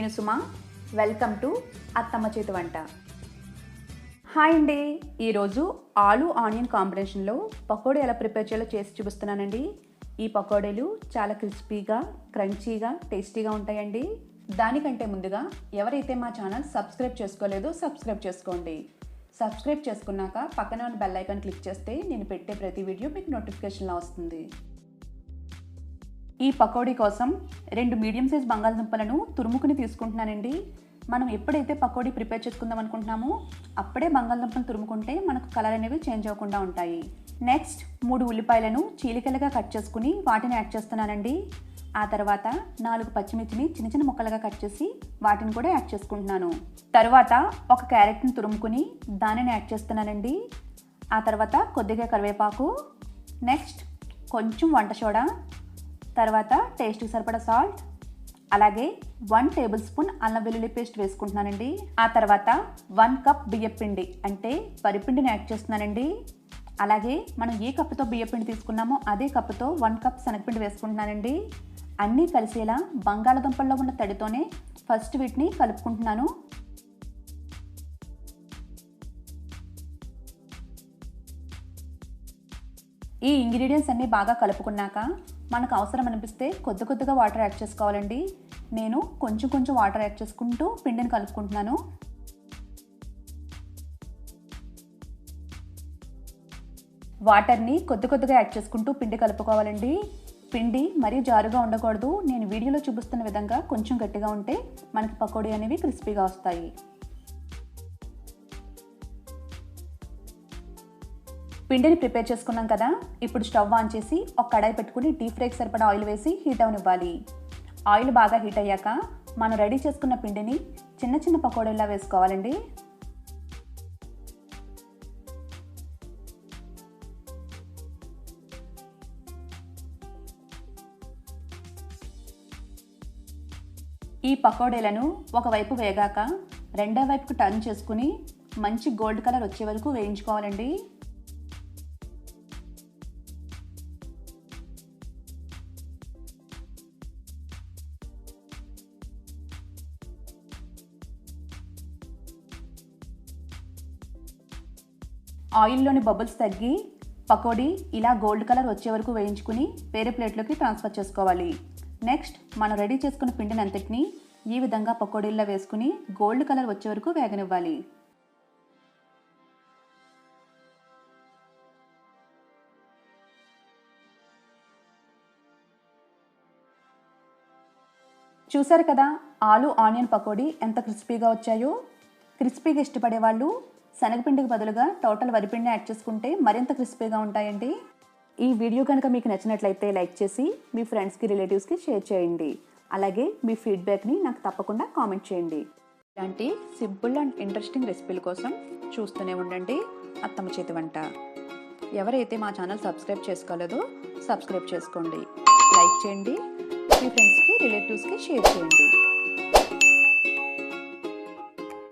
నేను Suma. Welcome to అత్తమ్మ చేతి వంట. హాయ్ అండి, ఈరోజు ఆలు ఆనియన్ కాంబినేషన్లో పకోడీ ఎలా ప్రిపేర్ చేయాలో చేసి చూపిస్తున్నానండి. ఈ పకోడీలు చాలా క్రిస్పీగా, క్రంచీగా, టేస్టీగా ఉంటాయండి. దానికంటే ముందుగా ఎవరైతే మా ఛానల్ సబ్స్క్రైబ్ చేసుకోలేదో సబ్స్క్రైబ్ చేసుకోండి. సబ్స్క్రైబ్ చేసుకున్నాక పక్కన ఉన్న బెల్ ఐకాన్ క్లిక్ చేస్తే నేను పెట్టే ప్రతి వీడియో మీకు నోటిఫికేషన్లో వస్తుంది. ఈ పకోడీ కోసం 2 మీడియం సైజ్ బంగాళదుంపలను తురుముకుని తీసుకుంటున్నానండి. మనం ఎప్పుడైతే పకోడీ ప్రిపేర్ చేసుకుందాం అనుకుంటున్నామో అప్పుడే బంగాళదుంపలు తురుముకుంటే మనకు కలర్ అనేవి చేంజ్ అవ్వకుండా ఉంటాయి. నెక్స్ట్ 3 ఉల్లిపాయలను చీలికలుగా కట్ చేసుకుని వాటిని యాడ్ చేస్తున్నానండి. ఆ తర్వాత 4 పచ్చిమిర్చిని చిన్న చిన్న ముక్కలుగా కట్ చేసి వాటిని కూడా యాడ్ చేసుకుంటున్నాను. తర్వాత ఒక క్యారెట్ని తురుముకుని దానిని యాడ్ చేస్తున్నానండి. ఆ తర్వాత కొద్దిగా కరివేపాకు, నెక్స్ట్ కొంచెం వంట సోడా, తర్వాత టేస్ట్కి సరిపడా సాల్ట్, అలాగే 1 టేబుల్ స్పూన్ అల్లం వెల్లుల్లి పేస్ట్ వేసుకుంటున్నానండి. ఆ తర్వాత 1 కప్ బియ్యపిండి అంటే వరిపిండిని యాడ్ చేస్తున్నానండి. అలాగే మనం ఏ కప్పుతో బియ్యపిండి తీసుకున్నామో అదే కప్పుతో 1 కప్ శనగపిండి వేసుకుంటున్నానండి. అన్నీ కలిసేలా బంగాళదుంపల్లో ఉన్న తడితోనే ఫస్ట్ వీటిని కలుపుకుంటున్నాను. ఈ ఇంగ్రీడియంట్స్ అన్నీ బాగా కలుపుకున్నాక మనకు అవసరం అనిపిస్తే కొద్ది కొద్దిగా వాటర్ యాడ్ చేసుకోవాలండి. నేను కొంచెం కొంచెం వాటర్ యాడ్ చేసుకుంటూ పిండిని కలుపుకుంటున్నాను. వాటర్ని కొద్ది కొద్దిగా యాడ్ చేసుకుంటూ పిండి కలుపుకోవాలండి. పిండి మరీ జారుగా ఉండకూడదు. నేను వీడియోలో చూపిస్తున్న విధంగా కొంచెం గట్టిగా ఉంటే మనకి పకోడీ అనేవి క్రిస్పీగా వస్తాయి. పిండిని ప్రిపేర్ చేసుకున్నాం కదా, ఇప్పుడు స్టవ్ ఆన్ చేసి ఒక కడాయి పెట్టుకుని డీప్ ఫ్రైకి సరిపడా ఆయిల్ వేసి హీట్ అవనివ్వాలి. ఆయిల్ బాగా హీట్ అయ్యాక మనం రెడీ చేసుకున్న పిండిని చిన్న చిన్న పకోడీలా వేసుకోవాలండి. ఈ పకోడీలను ఒకవైపు వేగాక రెండో వైపుకు టర్న్ చేసుకుని మంచి గోల్డ్ కలర్ వచ్చే వరకు వేయించుకోవాలండి. ఆయిల్లోని బబుల్స్ తగ్గి పకోడీ ఇలా గోల్డ్ కలర్ వచ్చే వరకు వేయించుకుని వేరే ప్లేట్లోకి ట్రాన్స్ఫర్ చేసుకోవాలి. నెక్స్ట్ మనం రెడీ చేసుకున్న పిండిని అంతటిని ఈ విధంగా పకోడీల్లో వేసుకుని గోల్డ్ కలర్ వచ్చే వరకు వేగనివ్వాలి. చూసారు కదా ఆలు ఆనియన్ పకోడీ ఎంత క్రిస్పీగా వచ్చాయో. క్రిస్పీగా ఇష్టపడే వాళ్ళు శనగపిండికి బదులుగా టోటల్ వరిపిండిని యాడ్ చేసుకుంటే మరింత క్రిస్పీగా ఉంటాయండి. ఈ వీడియో కనుక మీకు నచ్చినట్లయితే లైక్ చేసి మీ ఫ్రెండ్స్కి, రిలేటివ్స్కి షేర్ చేయండి. అలాగే మీ ఫీడ్బ్యాక్ని నాకు తప్పకుండా కామెంట్ చేయండి. ఇలాంటి సింపుల్ అండ్ ఇంట్రెస్టింగ్ రెసిపీల కోసం చూస్తూనే ఉండండి అత్తమ్మ చేతి వంట. ఎవరైతే మా ఛానల్ సబ్స్క్రైబ్ చేసుకోలేదో సబ్స్క్రైబ్ చేసుకోండి, లైక్ చేయండి, మీ ఫ్రెండ్స్కి, రిలేటివ్స్కి షేర్ చేయండి.